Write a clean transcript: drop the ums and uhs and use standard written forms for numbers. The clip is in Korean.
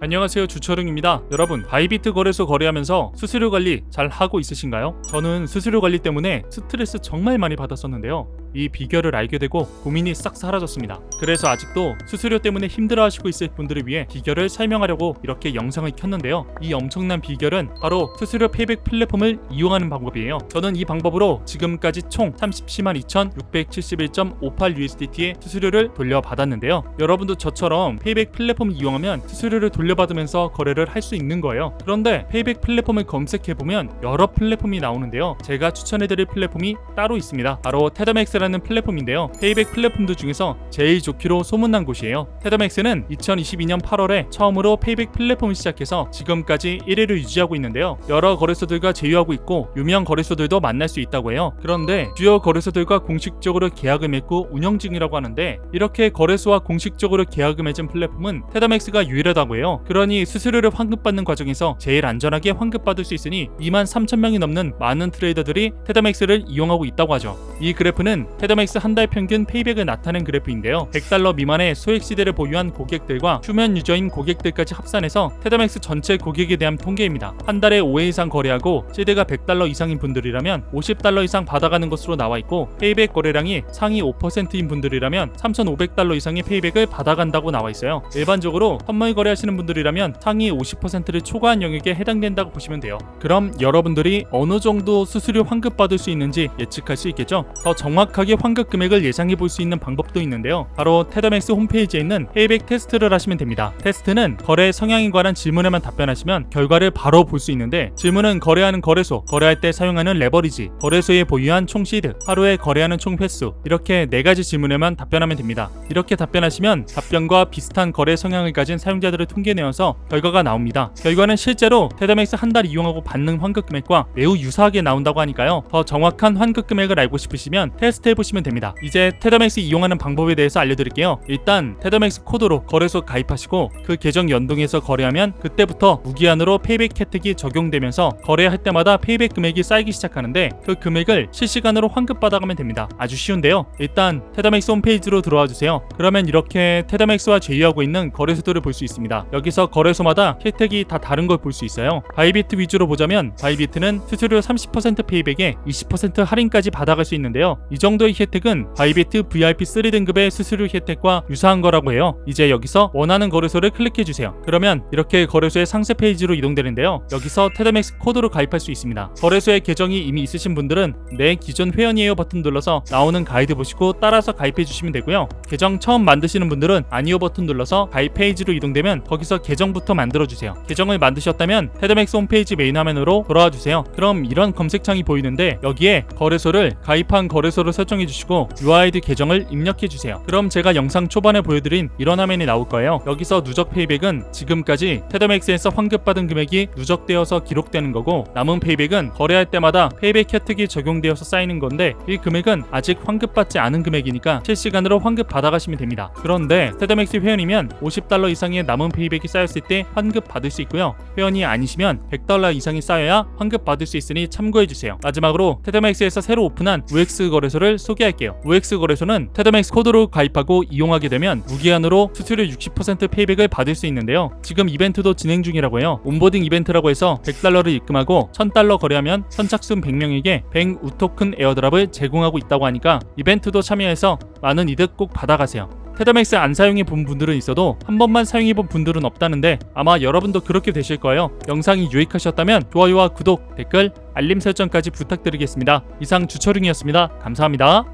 안녕하세요, 주철웅입니다. 여러분, 바이비트 거래소 거래하면서 수수료 관리 잘 하고 있으신가요? 저는 수수료 관리 때문에 스트레스 정말 많이 받았었는데요. 이 비결을 알게 되고 고민이 싹 사라졌습니다. 그래서 아직도 수수료 때문에 힘들어하시고 있을 분들을 위해 비결을 설명하려고 이렇게 영상을 켰는데요. 이 엄청난 비결은 바로 수수료 페이백 플랫폼을 이용하는 방법이에요. 저는 이 방법으로 지금까지 총 372,671.58USDT의 수수료를 돌려받았는데요. 여러분도 저처럼 페이백 플랫폼을 이용하면 수수료를 돌려받으면서 거래를 할 수 있는 거예요. 그런데 페이백 플랫폼을 검색해보면 여러 플랫폼이 나오는데요. 제가 추천해드릴 플랫폼이 따로 있습니다. 바로 테더맥스라는 플랫폼인데요. 페이백 플랫폼들 중에서 제일 좋기로 소문난 곳이에요. 테더맥스는 2022년 8월에 처음으로 페이백 플랫폼을 시작해서 지금까지 1위를 유지하고 있는데요. 여러 거래소들과 제휴하고 있고 유명 거래소들도 만날 수 있다고 해요. 그런데 주요 거래소들과 공식적으로 계약을 맺고 운영 중이라고 하는데, 이렇게 거래소와 공식적으로 계약을 맺은 플랫폼은 테더맥스가 유일하다고 해요. 그러니 수수료를 환급받는 과정에서 제일 안전하게 환급받을 수 있으니 23,000명이 넘는 많은 트레이더들이 테더맥스를 이용하고 있다고 하죠. 이 그래프는 테더맥스 한 달 평균 페이백을 나타낸 그래프인데요. $100 미만의 소액 시대를 보유한 고객들과 휴면 유저인 고객들까지 합산해서 테더맥스 전체 고객에 대한 통계입니다. 한 달에 5회 이상 거래하고 시대가 $100 이상인 분들이라면 $50 이상 받아가는 것으로 나와 있고, 페이백 거래량이 상위 5%인 분들이라면 $3,500 이상의 페이백을 받아간다고 나와 있어요. 일반적으로 선물 거래하시는 분들이라면 상위 50%를 초과한 영역에 해당된다고 보시면 돼요. 그럼 여러분들이 어느 정도 수수료 환급받을 수 있는지 예측할 수 있겠죠? 더 정확하게 환급 금액을 예상해 볼 수 있는 방법도 있는데요. 바로 테더맥스 홈페이지에 있는 페이백 테스트를 하시면 됩니다. 테스트는 거래 성향에 관한 질문에만 답변하시면 결과를 바로 볼 수 있는데, 질문은 거래하는 거래소, 거래할 때 사용하는 레버리지, 거래소에 보유한 총 시드, 하루에 거래하는 총 횟수, 이렇게 4가지 질문에만 답변하면 됩니다. 이렇게 답변하시면 답변과 비슷한 거래 성향을 가진 사용자들을 통계내어서 결과가 나옵니다. 결과는 실제로 테더맥스 한 달 이용하고 받는 환급 금액과 매우 유사하게 나온다고 하니까요. 더 정확한 환급 금액을 알고 싶으시면 테스트해보시면 됩니다. 이제 테더맥스 이용하는 방법에 대해서 알려드릴게요. 일단 테더맥스 코드로 거래소 가입하시고 그 계정 연동해서 거래하면 그때부터 무기한으로 페이백 혜택이 적용되면서 거래할 때마다 페이백 금액이 쌓이기 시작하는데, 그 금액을 실시간으로 환급받아가면 됩니다. 아주 쉬운데요. 일단 테더맥스 홈페이지로 들어와 주세요. 그러면 이렇게 테더맥스와 제휴하고 있는 거래소들을 볼 수 있습니다. 여기서 거래소마다 혜택이 다 다른 걸 볼 수 있어요. 바이비트 위주로 보자면 바이비트는 수수료 30% 페이백에 20% 할인까지 받아갈 수 있는데요. 이 정도의 혜택은 바이비트 VIP 3 등급의 수수료 혜택과 유사한 거라고 해요. 이제 여기서 원하는 거래소를 클릭해 주세요. 그러면 이렇게 거래소의 상세 페이지로 이동되는데요. 여기서 테더맥스 코드로 가입할 수 있습니다. 거래소에 계정이 이미 있으신 분들은 내 기존 회원이에요 버튼 눌러서 나오는 가이드 보시고 따라서 가입해 주시면 되고요. 계정 처음 만드시는 분들은 아니요 버튼 눌러서 가입 페이지로 이동되면 거기서 계정부터 만들어 주세요. 계정을 만드셨다면 테더맥스 홈페이지 메인 화면으로 돌아와 주세요. 그럼 이런 검색창이 보이는데, 여기에 거래소를 가입한 거래소로 설정해 주시고 UID 계정을 입력해 주세요. 그럼 제가 영상 초반에 보여드린 이런 화면이 나올 거예요. 여기서 누적 페이백은 지금까지 테더맥스에서 환급받은 금액이 누적되어서 기록되는 거고, 남은 페이백은 거래할 때마다 페이백 혜택이 적용되어서 쌓이는 건데, 이 금액은 아직 환급받지 않은 금액이니까 실시간으로 환급 받아가시면 됩니다. 그런데 테더맥스 회원이면 $50 이상의 남은 페이백이 쌓였을 때 환급 받을 수 있고요. 회원이 아니시면 $100 이상이 쌓여야 환급 받을 수 있으니 참고해주세요. 마지막으로 테더맥스에서 새로 오픈한 UX 거래소를 소개할게요. UX 거래소는 테더맥스 코드로 가입하고 이용하게 되면 무기한으로 수수료 60% 페이백을 받을 수 있는데요. 지금 이벤트도 진행 중이라고 해요. 온보딩 이벤트라고 해서 $100를 입금하고 $1000 거래하면 선착순 100명에게 100 우토큰 에어드랍을 제공하고 있다고 하니까 이벤트도 참여해서 많은 이득 꼭 받아가세요. 테더맥스 안 사용해 본 분들은 있어도 한 번만 사용해 본 분들은 없다는데, 아마 여러분도 그렇게 되실 거예요. 영상이 유익하셨다면 좋아요와 구독, 댓글, 알림 설정까지 부탁드리겠습니다. 이상 주철웅이었습니다. 감사합니다.